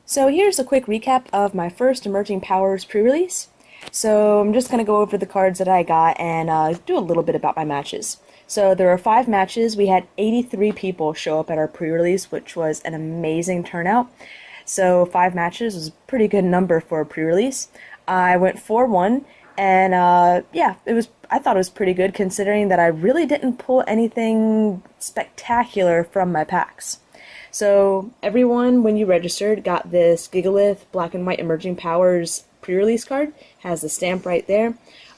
So here's a quick recap of my first Emerging Powers pre-release. So I'm just going to go over the cards that I got and do a little bit about my matches. So there were 5 matches. We had 83 people show up at our pre-release, which was an amazing turnout. So 5 matches was a pretty good number for a pre-release. I went 4-1, and yeah, I thought it was pretty good considering that I really didn't pull anything spectacular from my packs. So everyone, when you registered, got this Gigalith Black and White Emerging Powers pre-release card. Has the stamp right there.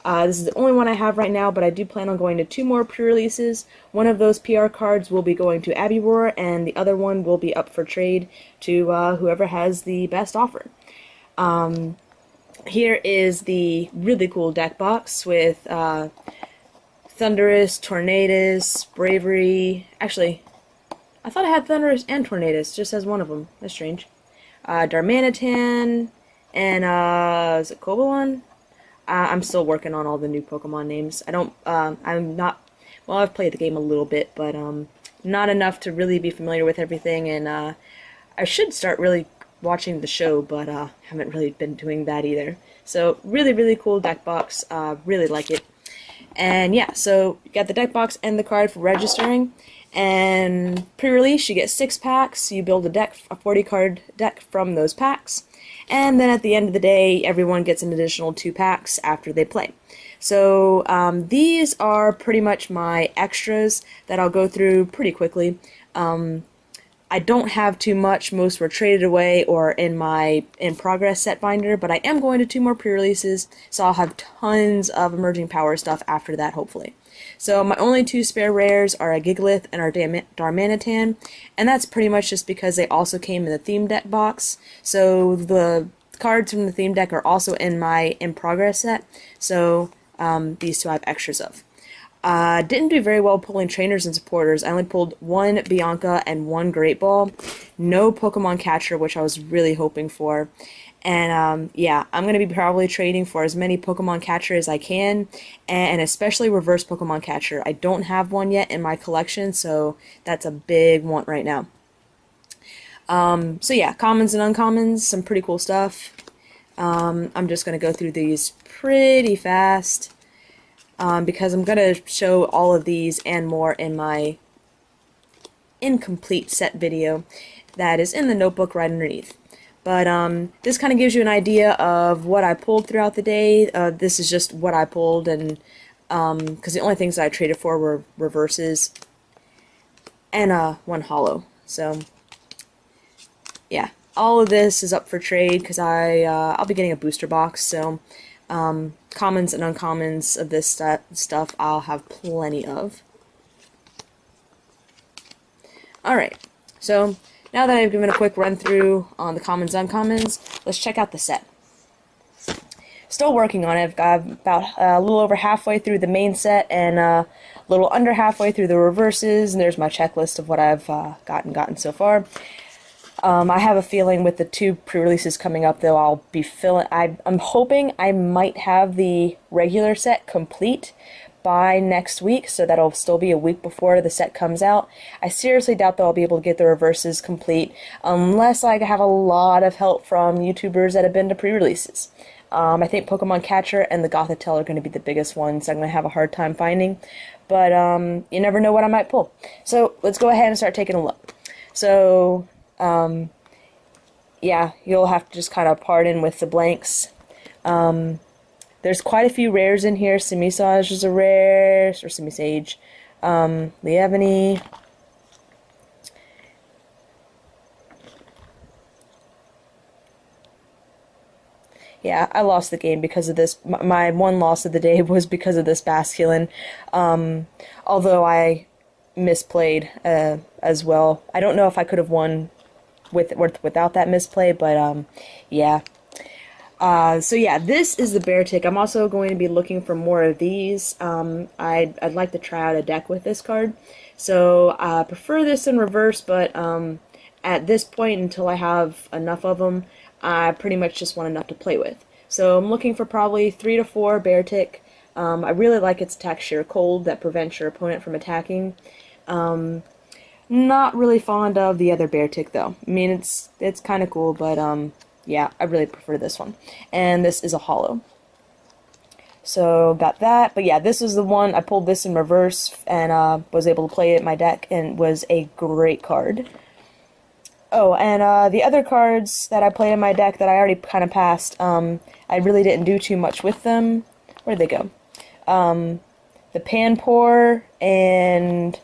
This is the only one I have right now, but I do plan on going to 2 more pre-releases. One of those PR cards will be going to Abbey Roar, and the other one will be up for trade to whoever has the best offer. Here is the really cool deck box with Thunderous, Tornadus, Bravery. Actually, I thought I had Thunderous and Tornadus, just as one of them. That's strange. Darmanitan, and is it Cobalon? I'm still working on all the new Pokemon names. I'm not, well, I've played the game a little bit, but not enough to really be familiar with everything, and I should start really watching the show, but haven't really been doing that either. So really, really cool deck box. Really like it. And yeah, so you got the deck box and the card for registering. And pre-release, you get 6 packs. You build a 40-card deck from those packs. And then at the end of the day, everyone gets an additional 2 packs after they play. So these are pretty much my extras that I'll go through pretty quickly. I don't have too much. Most were traded away or in my in-progress set binder, but I am going to 2 more pre-releases, so I'll have tons of Emerging Power stuff after that, hopefully. So my only 2 spare rares are a Gigalith and our Darmanitan, and that's pretty much just because they also came in the theme deck box. So the cards from the theme deck are also in my in-progress set, so these 2 I have extras of. Didn't do very well pulling trainers and supporters. I only pulled 1 Bianca and 1 Great Ball. No Pokemon Catcher, which I was really hoping for. And yeah, I'm going to be probably trading for as many Pokemon Catcher as I can, and especially Reverse Pokemon Catcher. I don't have one yet in my collection, so that's a big want right now. So yeah, commons and uncommons, some pretty cool stuff. I'm just going to go through these pretty fast. Because I'm going to show all of these and more in my incomplete set video that is in the notebook right underneath. But this kind of gives you an idea of what I pulled throughout the day. This is just what I pulled, and because the only things that I traded for were reverses and 1 holo. So yeah, all of this is up for trade because I'll be getting a booster box. So commons and uncommons of this stuff I'll have plenty of. Alright, so now that I've given a quick run through on the commons and uncommons, let's check out the set. Still working on it. I've got about a little over halfway through the main set and a little under halfway through the reverses, and there's my checklist of what I've gotten so far. I have a feeling with the 2 pre-releases coming up, though, I'll be I'm hoping I might have the regular set complete by next week, so that'll still be a week before the set comes out. I seriously doubt that I'll be able to get the reverses complete unless I have a lot of help from YouTubers that have been to pre-releases. I think Pokemon Catcher and the Gothitelle are going to be the biggest ones I'm going to have a hard time finding, but you never know what I might pull. So let's go ahead and start taking a look. So yeah, you'll have to just kind of pardon with the blanks. There's quite a few rares in here. Simisage is a rare, or Simisage. Lievany. Yeah, I lost the game because of this. My 1 loss of the day was because of this Basculin. Although I misplayed as well. I don't know if I could have won without that misplay, but yeah. So yeah, this is the Beartic. I'm also going to be looking for more of these. I'd like to try out a deck with this card. So I prefer this in reverse, but at this point, until I have enough of them, I pretty much just want enough to play with. So I'm looking for probably 3 to 4 Beartic. I really like its attack Sheer Cold that prevents your opponent from attacking. Not really fond of the other bear tick though. I mean, it's kind of cool, but yeah, I really prefer this one. And this is a holo. So got that, but yeah, this is the one. I pulled this in reverse and was able to play it in my deck, and was a great card. Oh, and the other cards that I played in my deck that I already kind of passed, I really didn't do too much with them. Where'd they go? The Panpour and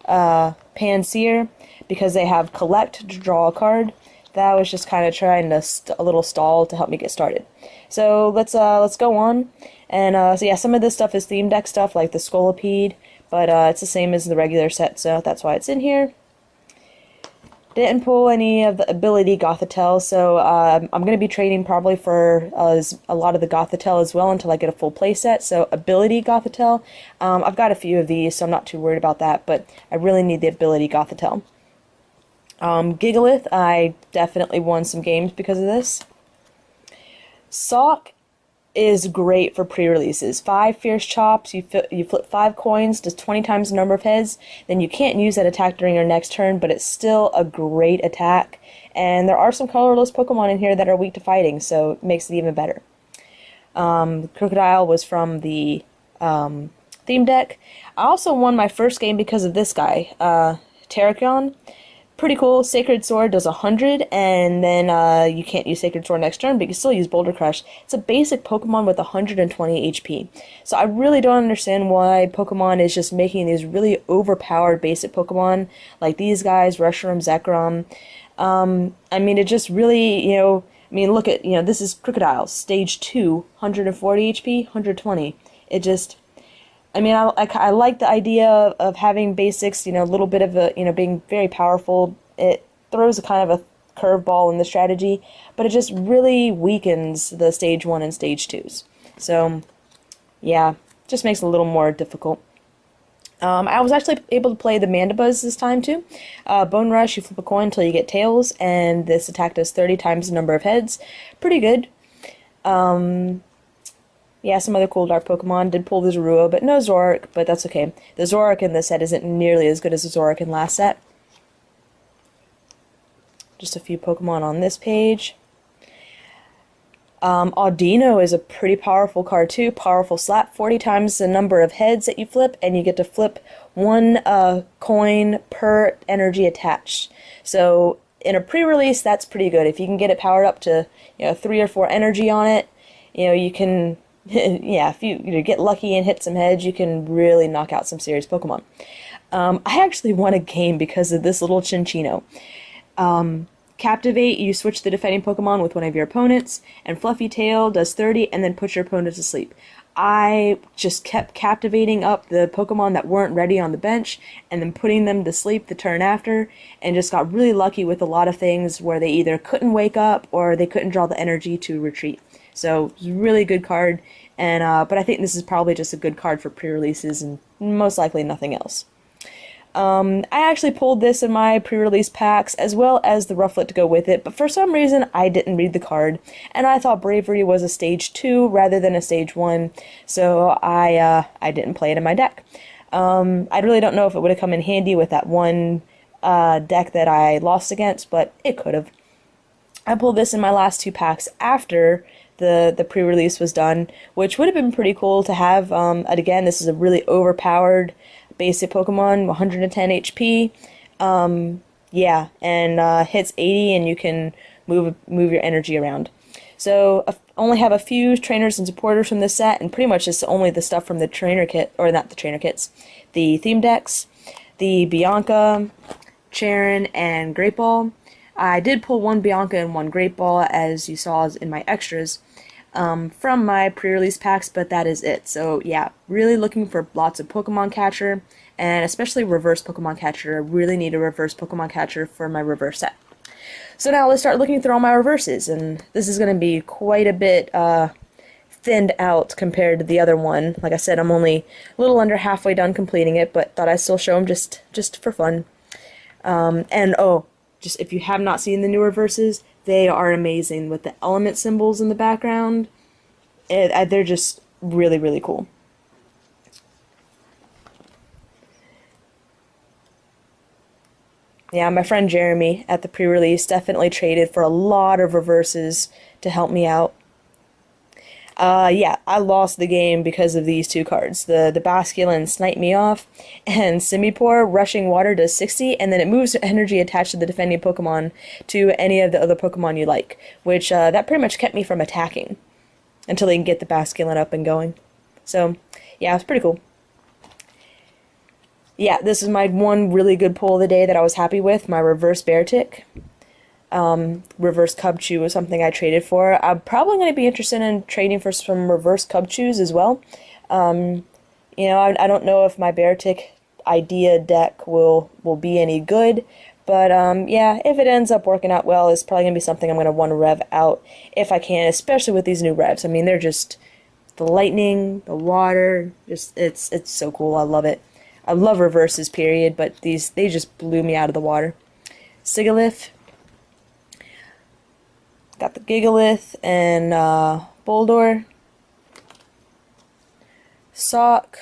Panseer, because they have collect to draw a card. That was just kind of trying to a little stall to help me get started. So let's go on. And so yeah, some of this stuff is theme deck stuff like the Scolipede, but it's the same as the regular set, so that's why it's in here. Didn't pull any of the ability Gothitelle, so I'm going to be trading probably for a lot of the Gothitelle as well until I get a full playset. So ability Gothitelle, I've got a few of these, so I'm not too worried about that, but I really need the ability Gothitelle. Gigalith, I definitely won some games because of this. Sock is great for pre-releases. 5 Fierce Chops, you flip 5 coins, does 20 times the number of heads, then you can't use that attack during your next turn, but it's still a great attack. And there are some colorless Pokemon in here that are weak to fighting, so it makes it even better. Crocodile was from the theme deck. I also won my first game because of this guy, Terrakion. Pretty cool. Sacred Sword does 100, and then you can't use Sacred Sword next turn, but you can still use Boulder Crush. It's a basic Pokemon with 120 HP. So I really don't understand why Pokemon is just making these really overpowered basic Pokemon, like these guys, Reshiram, Zekrom. I mean, it just really, I mean, look at, this is Crocodile, Stage 2, 140 HP, 120. It just... I mean, I like the idea of having basics, a little bit of a, being very powerful. It throws a kind of a curveball in the strategy, but it just really weakens the Stage 1 and Stage 2s. So, yeah, just makes it a little more difficult. I was actually able to play the Mandibuzz this time, too. Bone Rush, you flip a coin until you get tails, and this attack does 30 times the number of heads. Pretty good. Yeah, some other cool dark Pokemon. Did pull the Zorua, but no Zoroark, but that's okay. The Zoroark in this set isn't nearly as good as the Zoroark in last set. Just a few Pokemon on this page. Audino is a pretty powerful card too. Powerful slap, 40 times the number of heads that you flip, and you get to flip 1 coin per energy attached. So in a pre-release, that's pretty good. If you can get it powered up to 3 or 4 energy on it, you can... yeah, if you get lucky and hit some heads, you can really knock out some serious Pokemon. I actually won a game because of this little Chinchino. Captivate, you switch the defending Pokemon with one of your opponents, and Fluffy Tail does 30 and then puts your opponent to sleep. I just kept captivating up the Pokemon that weren't ready on the bench and then putting them to sleep the turn after, and just got really lucky with a lot of things where they either couldn't wake up or they couldn't draw the energy to retreat. So it was a really good card, and but I think this is probably just a good card for pre-releases and most likely nothing else. I actually pulled this in my pre-release packs as well as the Rufflet to go with it, but for some reason I didn't read the card, and I thought Bravery was a Stage 2 rather than a Stage 1, so I didn't play it in my deck. I really don't know if it would have come in handy with that one deck that I lost against, but it could have. I pulled this in my last 2 packs after the pre-release was done, which would have been pretty cool to have. And again, this is a really overpowered basic Pokemon, 110 HP. Yeah, and hits 80, and you can move your energy around. So I only have a few trainers and supporters from this set, and pretty much just only the stuff from the trainer kit, or not the trainer kits, the theme decks, the Bianca, Charon, and Great Ball. I did pull 1 Bianca and 1 Great Ball, as you saw in my extras, from my pre-release packs, but that is it. So yeah, really looking for lots of Pokemon Catcher, and especially reverse Pokemon Catcher. I really need a reverse Pokemon Catcher for my reverse set. So now let's start looking through all my reverses, and this is going to be quite a bit thinned out compared to the other one. Like I said, I'm only a little under halfway done completing it, but thought I'd still show them just for fun. And oh, just if you have not seen the new reverses, they are amazing with the element symbols in the background. They're just really, really cool. Yeah, my friend Jeremy at the pre-release definitely traded for a lot of reverses to help me out. Yeah, I lost the game because of these two cards. The Basculin TheCatsMeowth and Simipour Rushing Water does 60, and then it moves energy attached to the defending Pokemon to any of the other Pokemon you like, which that pretty much kept me from attacking until they can get the Basculin up and going. So, yeah, it's pretty cool. Yeah, this is my one really good pull of the day that I was happy with, my reverse Beartic. Reverse Cubchoo was something I traded for. I'm probably going to be interested in trading for some reverse Cubchoos as well. You know, I don't know if my Beartic idea deck will be any good, but yeah, if it ends up working out well, it's probably going to be something I'm going to want to rev out if I can, especially with these new revs. I mean, they're just the lightning, the water, just it's so cool. I love it. I love reverses, period, but they just blew me out of the water. Sigalith. Got the Gigalith and Boldor, Sock,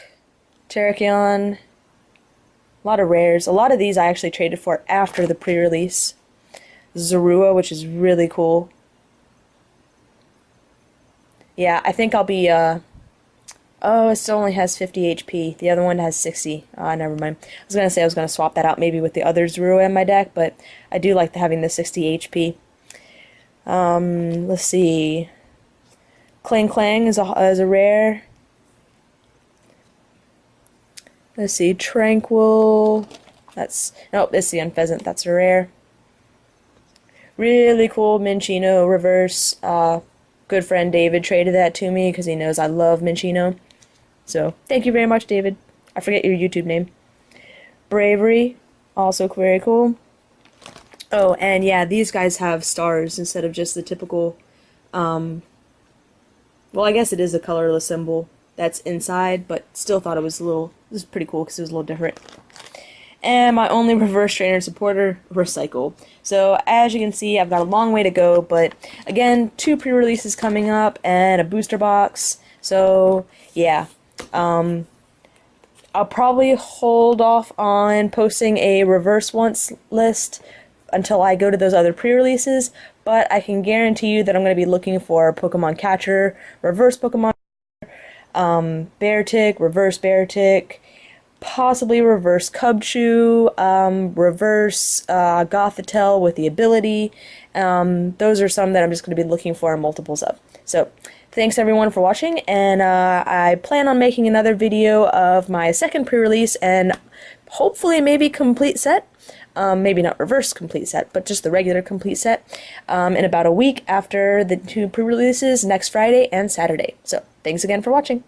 Terrakion, a lot of rares. A lot of these I actually traded for after the pre-release. Zorua, which is really cool. Yeah, I think I'll be, oh, it still only has 50 HP. The other one has 60. Never mind. I was going to say I was going to swap that out maybe with the other Zorua in my deck, but I do like having the 60 HP. Let's see. Clang Clang is a rare. Let's see. Tranquil. Nope, it's the Unpheasant. That's a rare. Really cool Minchino reverse. Good friend David traded that to me because he knows I love Minchino. So, thank you very much, David. I forget your YouTube name. Bravery. Also very cool. Oh, and yeah, these guys have stars instead of just the typical, well, I guess it is a colorless symbol that's inside, but still thought this was pretty cool because it was a little different. And my only reverse trainer supporter, Recycle. So, as you can see, I've got a long way to go, but again, 2 pre-releases coming up and a booster box. So, yeah, I'll probably hold off on posting a reverse once list until I go to those other pre-releases, but I can guarantee you that I'm going to be looking for Pokemon Catcher, reverse Pokemon, Beartic, reverse Beartic, possibly reverse Cubchoo, reverse Gothitelle with the ability. Those are some that I'm just going to be looking for multiples of. So, thanks everyone for watching, and I plan on making another video of my second pre-release and hopefully maybe complete set. Maybe not reverse complete set, but just the regular complete set, in about a week after the 2 pre-releases next Friday and Saturday. So, thanks again for watching.